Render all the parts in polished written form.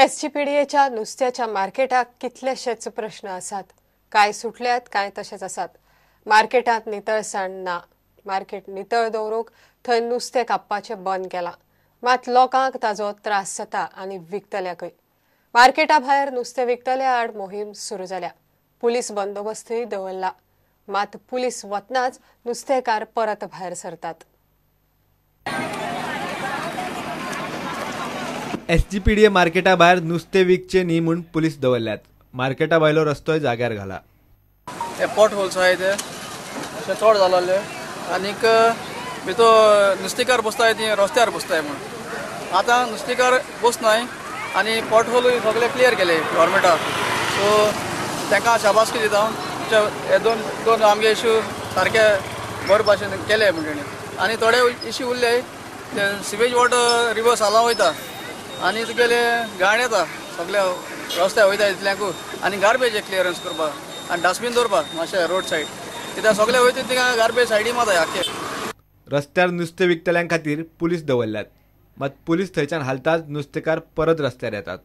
एसजीपीडीएच्या नुस्त्याच्या मार्केटाक कितलेशेच प्रश्न आसात. काय सुटल्यात, काय तशेच आसात. मार्केटात नितळसाण ना. मार्केट नितळ दवरूंक थंय नुस्तें कापपाचें बंद केलां. मात लोकांक ताजो त्रास जाता आनी विकतल्याकय. मार्केटा भायर नुस्तें विकतल्या आड मोहीम सुरू जाल्या. पुलीस बंदोबस्तूय दवरला. मात पुलीस वतनाच नुस्तेकार परत भायर सरतात. एसजीपीडीए मार्केटा भायर नुस्तें विकचे न्ही म्हूण पुलीस दवरल्यात. मार्केटा भायलो रस्तोय जाग्यार घाला. पॉट होल्स आहाय ते चड जाल्ले आनीक भितर नुस्तेकार बसताय ती रस्त्यार बसताय म्हूण आतां नुस्तेकार बसनाय आनी पॉट होलूय सगळे क्लियर केले गव्हर्मेंटाक. सो तांकां शाबासकी दिता. हे दोन आमगे इश्यू सारके बरे भाशेन केले म्हणटणी आनी थोडे इश्यू उरले ते सिवेज वॉटर रिवर्स हालां वयता आनी तुगेले गाड येता सगळे रस्त्यार वयता इतल्याकू आनी गार्बेज क्लियरन्स करपाक आनी डस्टबीन दवरपाक मातशें रोड सायड कित्याक सगळे वयता थिंगा गार्बेज सायडी मात आख्खे. रस्त्यार नुस्तें विकतल्यां खातीर पुलीस दवरल्यात. मात पुलीस थंयच्यान हालताच नुस्तेकार परत रस्त्यार येतात.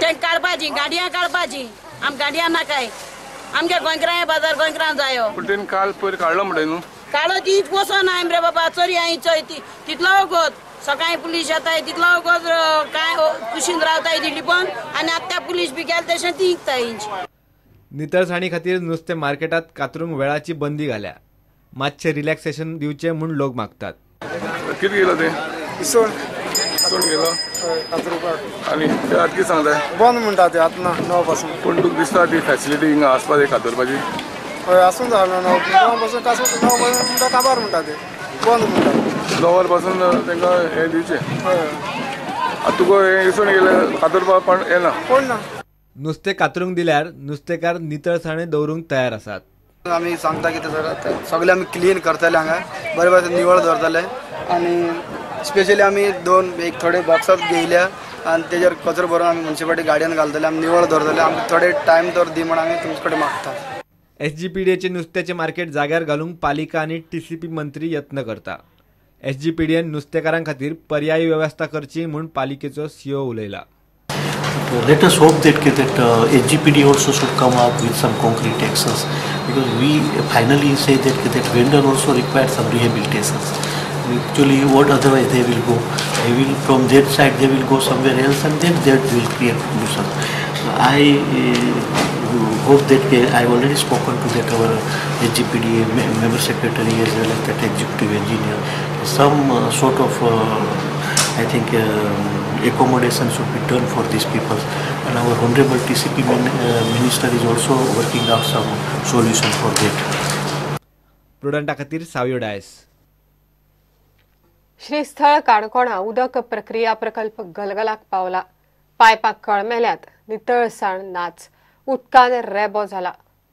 ते काडपाची गाडयां काडपाची आम गाडयां नाकाय आमगे गोंयकरां बाजार गोंयकरां जायो पूण तेन काल पयर काडलो म्हणटा न्हू काडो ती वचोना रे बाबा चोरी हांचोय तितलो वगत सकाळी पुलीस येताय तितलो वगत काय कुशीन रावताय दिल्ली पण आनी आतां पुलीस बी गेले तशें ती विकताय. नितळसाणी खातीर नुस्तें मार्केटात कातरूंक वेळाची बंदी घाल्या. मातशें रिलॅक्सेशन दिवचें म्हूण लोक मागतात. कितें गेलो ते इसवण गेलो कातरुपाक आनी ते आतां कितें सांगताय बंद म्हणटा ते आतां 9 पासून. पूण तुका दिसता ती फॅसिलिटी हिंगा आसपा जाय कातरपाची हय आसूंक जाय 9 पासून कासून 9 पासून म्हणटा काबार म्हणटा ते बंद म्हणटा 9 पासून तांकां हें दिवचें. हय आतां तुका हें इसवण गेलें कातरपाक पण येना कोण ना. नुस्तें कातरूंक दिल्यार नुस्तेकार नितळसाणे दवरूंक तयार आसात. आमी सांगता की सगळे आमी क्लीन करतले हांगा बरे बरे निवळ दवरतले आनी स्पेशली आमी एक थोडे बॉक्सात घेयल्या आनी तेजेर कचरो भरून आमी म्युनिसिपालिटी गाडयान घालतले आमी निवळ दवरतले. आमकां थोडे टायम तर दी म्हण आमी तुमचे कडेन मागता. एसजीपीडीएचे नुस्त्याचे मार्केट जाग्यार घालूंक पालिका आनी टीसीपी मंत्री यत्न करता. एसजीपीडीएन नुस्तेकारां खातीर पर्यायी वेवस्था करची म्हूण पालिकेचो CO उलयला. Let us hope that SGPD also should come up with some concrete actions because we finally say that vendor also requires some rehabilitations. Actually, what otherwise they will go? They will from that side they will go somewhere else and then that will create pollution. I hope that I already spoken to that our SGPD member secretary as well as that executive engineer. Some sort of I think accommodation should be done for these people and our honorable TCP minister is also working out some solution for that. प्रुडंटा खातीर सावयो डायस. श्रीस्थळ काणकोणा उदक प्रक्रिया प्रकल्प गलगलाक पावला. पायपाक कळमेल्यात नितळसाण नाच. उदकान रेबो जाला.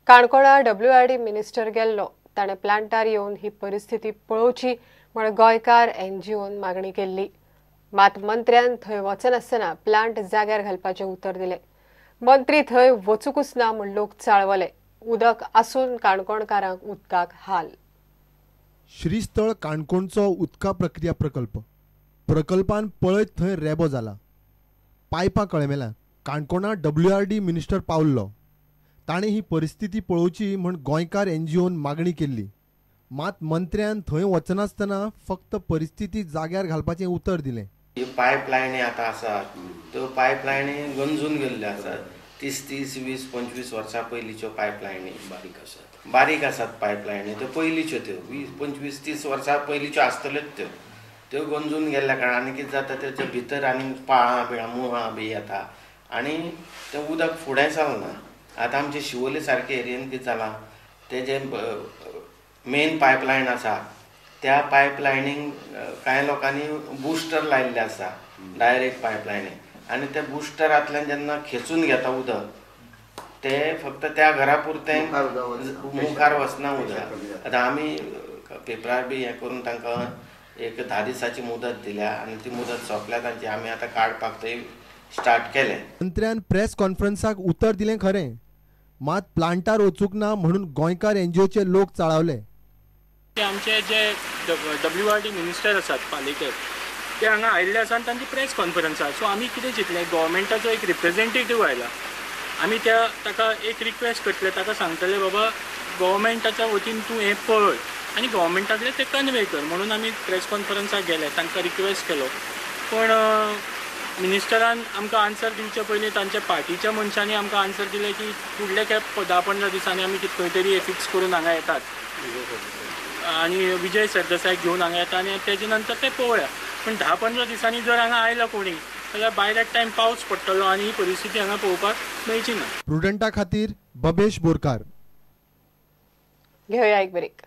काणकोणा WRD मिनिस्टर गेल्लो ताणें प्लांटार येवन ही परिस्थिती पळोवची म्हण गोंयकार NGOन मागणी केल्ली. मात मंत्र्यान थंय वचनासतना प्लांट जाग्यार घालपाचें उतर दिलें. मंत्री थंय वचूंकच ना म्हूण लोक चाळवले. उदक आसून काणकोणकारांक उदकाक हाल. श्रीस्थळ काणकोणचो उदका प्रक्रिया प्रकल्पान पळयत थंय रेबो जाला. पायपां कळमेल्या. काणकोणा WRD मिनिस्टर पावल्लो. ताणें ही परिस्थिती पळोवची म्हूण गोंयकार NGOन मागणी केल्ली. मात मंत्र्यान थंय वचनासतना फक्त परिस्थिती जाग्यार घालपाचें उतर दिलें. पायपलायनी आतां आसात त्यो पायपलायनी गंजून गेल्ल्यो आसात. 30, 20, 25 वर्सां पयलींच्यो पायपलायनी बारीक आसात पायपलायनी त्यो पयलींच्यो त्यो 20, 25, 30 वर्सां पयलींच्यो आसतल्योच त्यो गंजून गेल्ल्या कारणान कितें जाता तेच्या भितर आनी पाळां बिळां मुळां बी येता आनी तें उदक फुडें चलना. आतां आमचे शिवोले सारके एरियेन कितें जालां ते जे मेन पायपलायन आसा त्या पायपलायनीक कांय लोकांनी बुस्टर लायिल्ले आसा डायरेक्ट पायपलायनी आनी त्या बुस्टरांतल्यान जेन्ना खेचून घेता उदक ते फक्त त्या घरा पुरतें मुखार वचना उदक. आतां आमी पेपरार बी हें करून तांकां एक 10 दिसाची मुदत दिल्या आनी ती मुदत सोंपल्या तांची आमी आतां काडपाक थंय स्टार्ट केलें. मंत्र्यान प्रेस कॉन्फरन्साक उतर दिलें खरें मात प्लांटार वचूंक ना म्हणून गोंयकार NGOचे लोक चाळवले. आमचे जे WRD मिनिस्टर आसात पालिकेक ते हांगा आयिल्ले आसा आनी तांची प्रेस कॉन्फरन्स आसा. सो आमी कितें चिंतलें, गव्हर्मेंटाचो एक रिप्रेझेंटेटिव्ह आयला, आमी ताका एक रिक्वेस्ट करतले, ताका सांगतले बाबा गव्हर्मेंटाच्या वतीन तूं हें पळय आनी गव्हर्मेंटाकडे ते कन्वे कर. म्हणून आमी प्रेस कॉन्फरन्साक गेले, तांकां रिक्वेस्ट केलो. पण मिनिस्टरान आमकां आन्सर दिवचे पयलीं तांच्या पार्टीच्या मनशांनी आमकां आन्सर दिलें की फुडले खेप 10-15 दिसांनी आमी खंय तरी फिक्स करून हांगा येतात आनी विजय सरदेसायक घेवन हांगा येता आनी तेजे नंतर ते पळोवया. पण 10-15 दिसांनी जर हांगा आयला कोणी जाल्यार बाय दॅट टायम पावस पडटलो आनी ही परिस्थिती हांगा पळोवपाक मेळची ना. प्रुडंटा खातीर बबेश बोरकार. घेऊया एक ब्रेक.